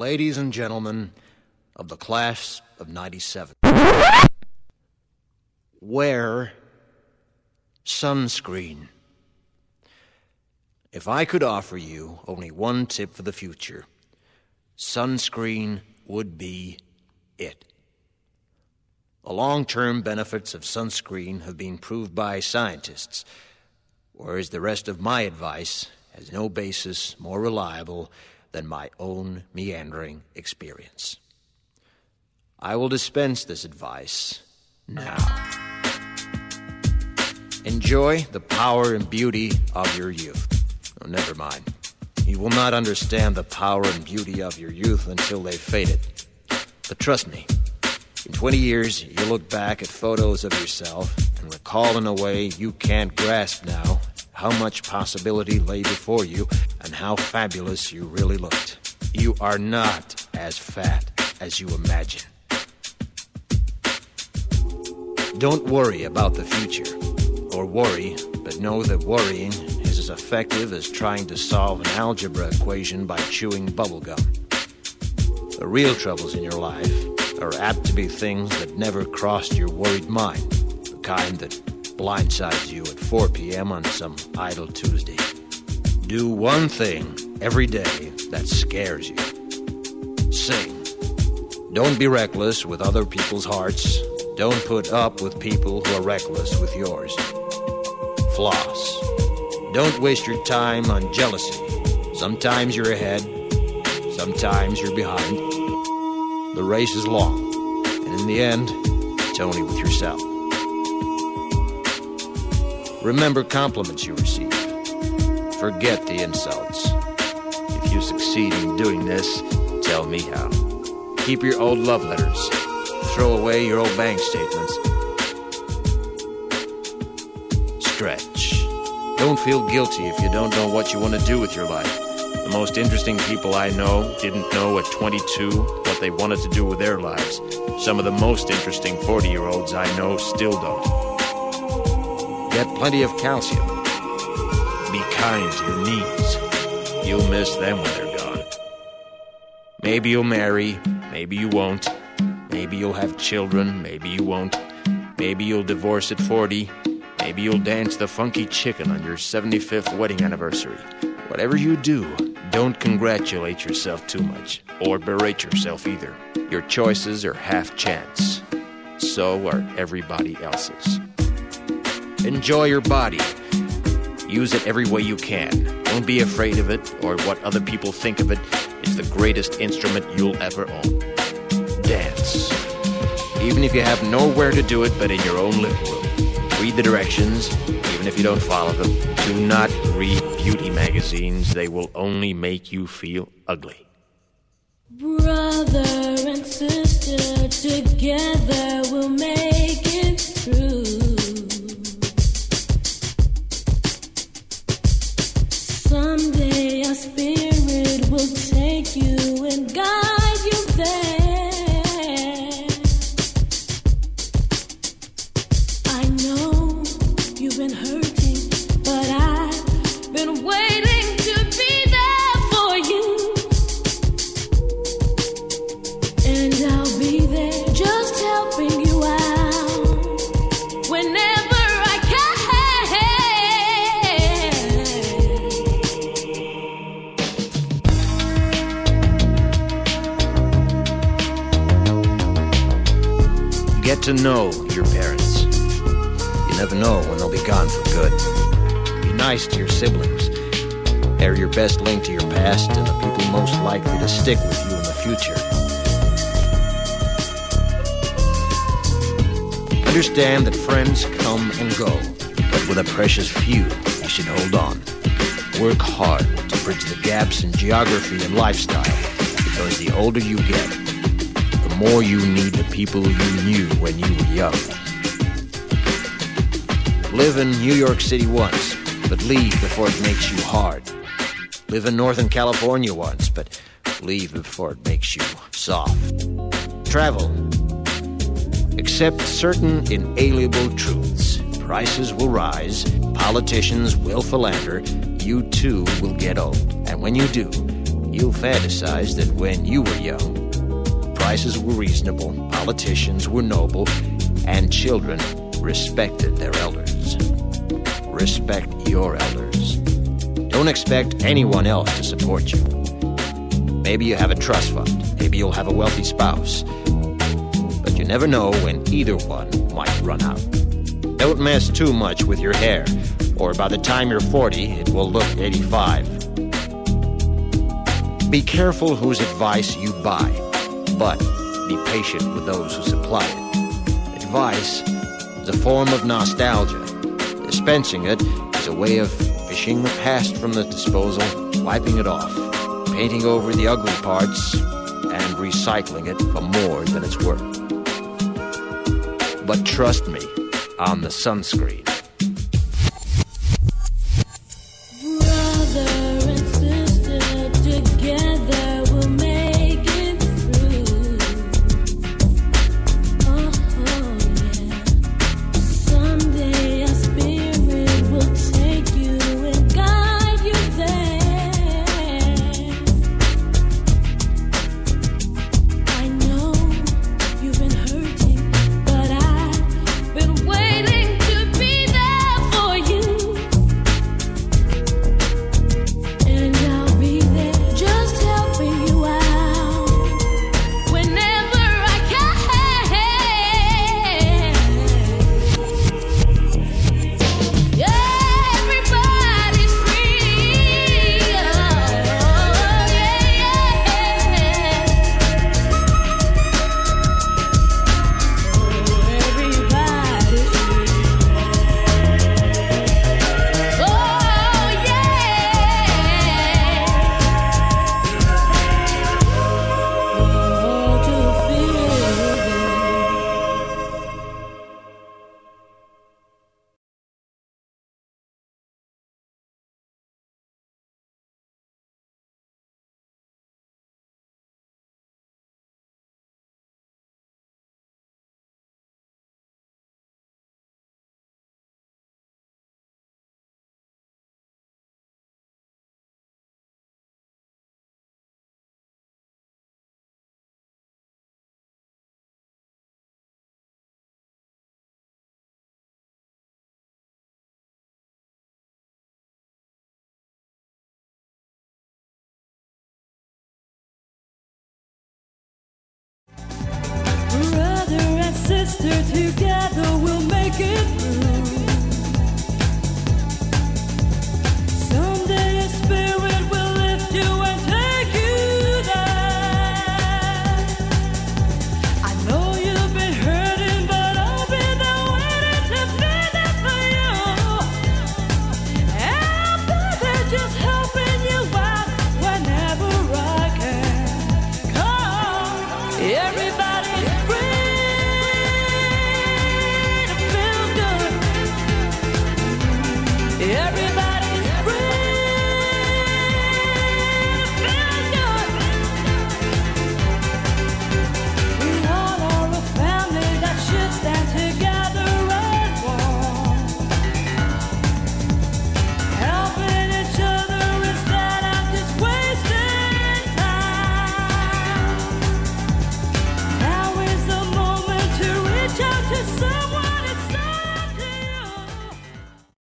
Ladies and gentlemen of the class of 97, wear sunscreen. If I could offer you only one tip for the future, sunscreen would be it. The long-term benefits of sunscreen have been proved by scientists, whereas the rest of my advice has no basis more reliable than my own meandering experience. I will dispense this advice now. Enjoy the power and beauty of your youth. Oh, never mind. You will not understand the power and beauty of your youth until they've faded. But trust me, in 20 years, you'll look back at photos of yourself and recall in a way you can't grasp now how much possibility lay before you and how fabulous you really looked. You are not as fat as you imagine. Don't worry about the future, or worry, but know that worrying is as effective as trying to solve an algebra equation by chewing bubblegum. The real troubles in your life are apt to be things that never crossed your worried mind, the kind that blindsides you at 4 p.m. on some idle Tuesday. Do one thing every day that scares you. Sing. Don't be reckless with other people's hearts. Don't put up with people who are reckless with yours. Floss. Don't waste your time on jealousy. Sometimes you're ahead, sometimes you're behind. The race is long, and in the end, it's only with yourself. Remember compliments you receive. Forget the insults. If you succeed in doing this, tell me how. Keep your old love letters. Throw away your old bank statements. Stretch. Don't feel guilty if you don't know what you want to do with your life. The most interesting people I know didn't know at 22 what they wanted to do with their lives. Some of the most interesting 40-year-olds I know still don't. Get plenty of calcium. Be kind to your knees. You'll miss them when they're gone. Maybe you'll marry, maybe you won't. Maybe you'll have children, maybe you won't. Maybe you'll divorce at 40. Maybe you'll dance the funky chicken on your 75th wedding anniversary. Whatever you do, don't congratulate yourself too much, or berate yourself either. Your choices are half chance. So are everybody else's. Enjoy your body. Use it every way you can. Don't be afraid of it, or what other people think of it. It's the greatest instrument you'll ever own. Dance. Even if you have nowhere to do it but in your own living room. Read the directions, even if you don't follow them. Do not read beauty magazines. They will only make you feel ugly. Brother and sister, together we'll make it through. Someday our spirit will take you and guide you there. I know you've been hurting, but I've been waiting to be there for you. And I'll be there just helping you out whenever I can. Get to know your parents. You never know when they'll be gone for good. Be nice to your siblings. They're your best link to your past and the people most likely to stick with you in the future. Understand that friends come and go, but with a precious few, you should hold on. Work hard to bridge the gaps in geography and lifestyle, because the older you get, the more you need the people you knew when you were young. Live in New York City once, but leave before it makes you hard. Live in Northern California once, but leave before it makes you soft. Travel. Accept certain inalienable truths. Prices will rise, politicians will philander, you too will get old. And when you do, You'll fantasize that when you were young, prices were reasonable, politicians were noble, and children respected their elders. Respect your elders. Don't expect anyone else to support you. Maybe you have a trust fund. Maybe you'll have a wealthy spouse. But you never know when either one might run out. Don't mess too much with your hair, or by the time you're 40, it will look 85. Be careful whose advice you buy, but be patient with those who supply it. Advice is a form of nostalgia. Dispensing it is a way of fishing the past from the disposal, wiping it off, painting over the ugly parts, and recycling it for more than it's worth. But trust me on the sunscreen. Brother and sister, together we'll make it through. Oh, yeah. Someday our spirit will take you and guide you there. I know you've been hurting, but I've been waiting to be there for you. And I'll be there just helping you out whenever I can. Yeah, everybody's free. Oh, yeah, yeah. Everybody's free. Oh, yeah. Oh, to feel good. Brother and sister, together we'll make it through.